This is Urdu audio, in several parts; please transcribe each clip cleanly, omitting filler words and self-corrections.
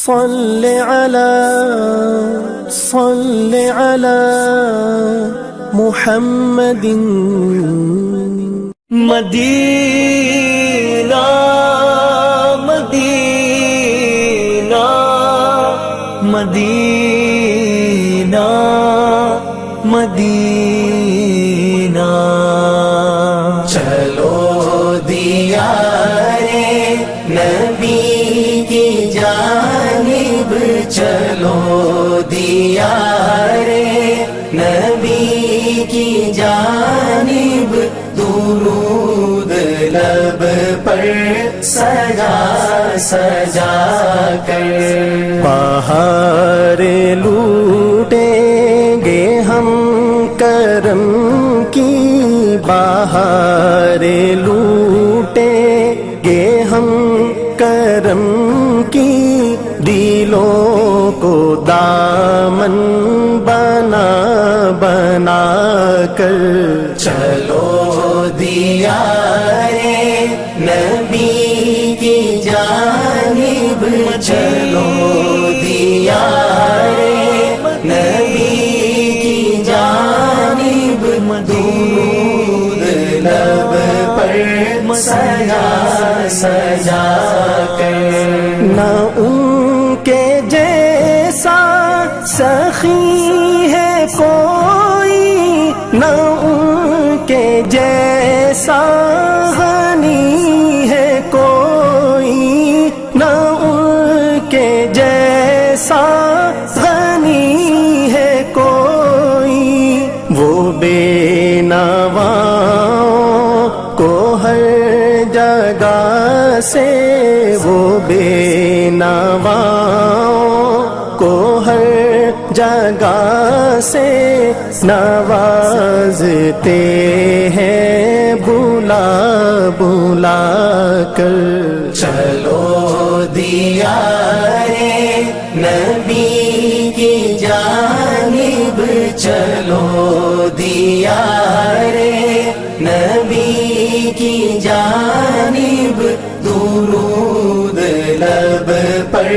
صل على محمد مدینہ مدینہ مدینہ مدینہ چلو دیارے نبی کی جانب چلو دیارے نبی کی جانب درود لب پر سجا سجا کر بہار لوٹیں گے ہم کرم کی بہار لوٹیں گے ہم کرم کی دلوں کو دامن بنا بنا کر چلو دیارے نبی کی جانب چلو دیارے نبی کی جانب درود لب پر سجا سجا کر نہ ان کے جیسا سخی ہے کوئی نہ ان کے جیسا غنی ہے کوئی نہ ان کے جیسا غنی ہے کوئی وہ بے نواؤں کو ہر جگہ سے وہ بے نواؤں کو ہر جگہ سے نوازتے ہیں بلا بلا کر چلو دیارے نبی کی جانب چلو دیارے نبی کی جانب درود لب پر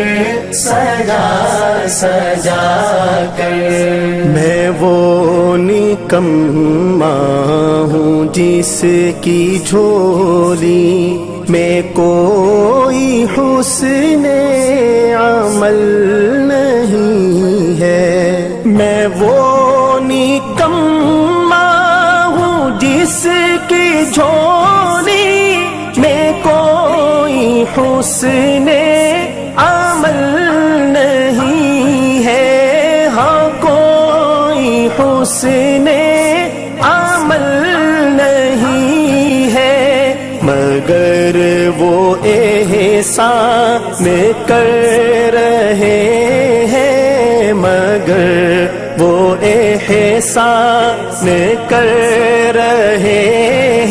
سجا سجا کر میں وہ نکما ہوں جس کی جھولی میں کوئی حسن عمل نہیں ہے میں وہ نکما ہوں جس کی جھولی میں کوئی حسن عمل نہیں ہے ہاں کوئی حسن عمل نہیں ہے مگر وہ احسان کر رہے ہیں مگر وہ احسان کر رہے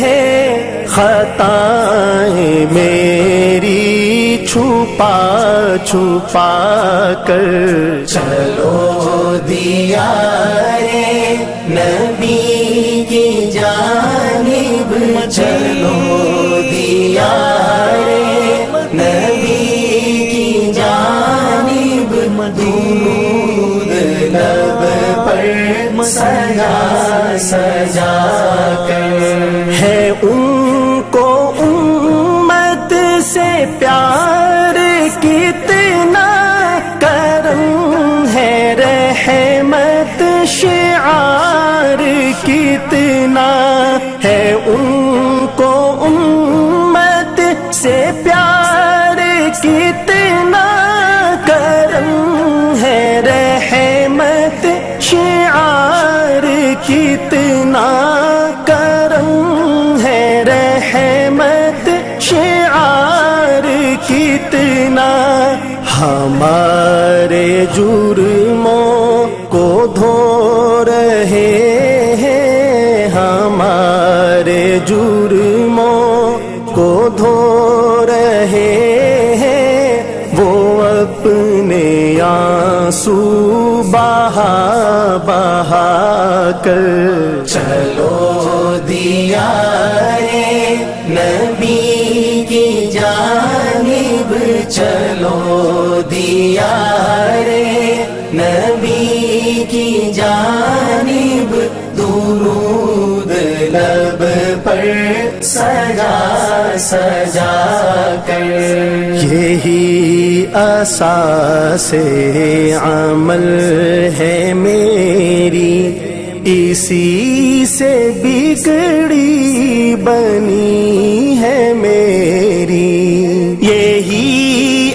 ہیں خطائیں میری چھپا چھپا کر چلو دیارے نبی کی جانب چلو دیارے نبی کی جانب درود لب پر سجا سجا کر ہے ان کو امت سے پیار کتنا کرم ہے رحمت شعار کتنا ہے ان کو امت سے پیار کتنا کرم ہے رحمت شعار کتنا کرم ہے رحمت شعار کتنا ہمارے جرموں کو دھو رہے ہیں ہمارے جرموں کو دھو رہے ہیں وہ اپنے آنسو بہا بہا کر چلو دیارے نبی کی جانب چلو دی دیا رے نبی کی جانب درود لب پر سجا سجا کر. یہی اساس عمل ہے میری، اسی سے بگڑی بنی ہے میری. یہی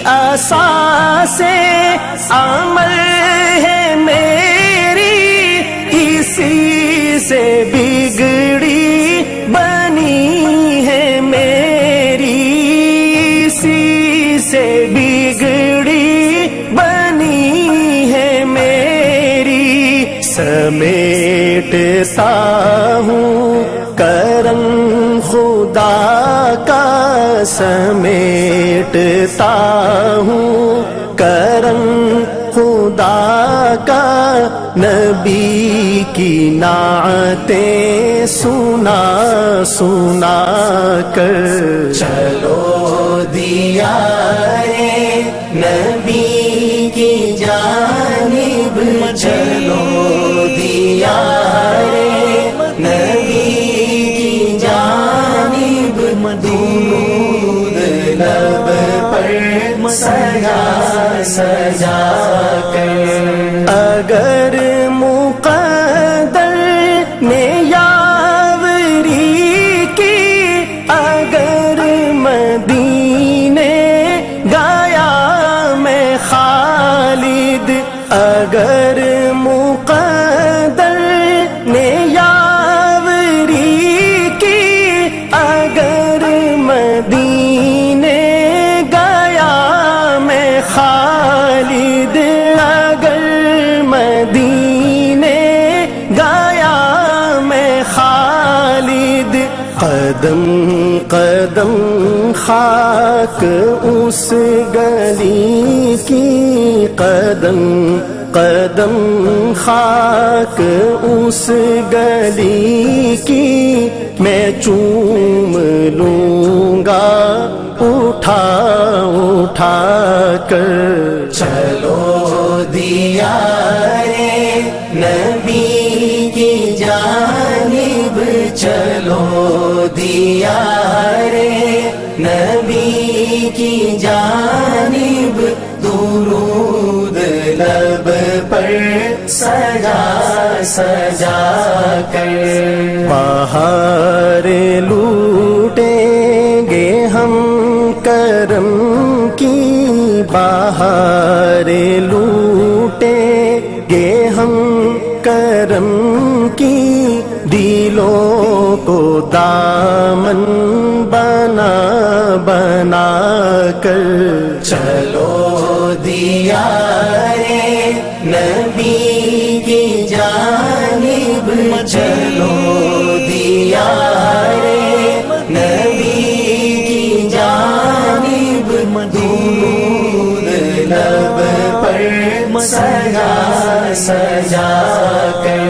اساس عمل ہے میری، اسی سے بگڑی بنی ہے میری، اسی سے بگڑی بنی ہے میری. سمیٹتا ہوں کرم خدا کا، سمیٹتا ہوں کرم خدا کا، نبی کی نعتیں سنا سنا کر. چلو دیا رے نبی کی جانب، چلو دیا رے نبی کی جانب درود لب پر سجا سجا کر. اگر مقدر نے یاوری کی، اگر مدینے گایا میں خالد، اگر مقدر نے یاوری کی، اگر مدینے گایا میں خالد، اگر مدینے گایا میں خالد. قدم قدم خاک اس گلی کی، قدم قدم خاک اس گلی کی، میں چوم لوں گا اٹھا اٹھا کر. چلو دیا رے نبی کی جانب، چلو دیا رے نبی کی جانب درود لب پر سجا سجا کر. بہار لوٹیں گے ہم کرم کی، بہار لوٹیں گے ہم کرم کی، دلوں کو دامن بنا بنا کر. چلو دیا رے نبی کی جانب، چلو دیا رے نبی کی جانب درود لب پر سجا سجا کر.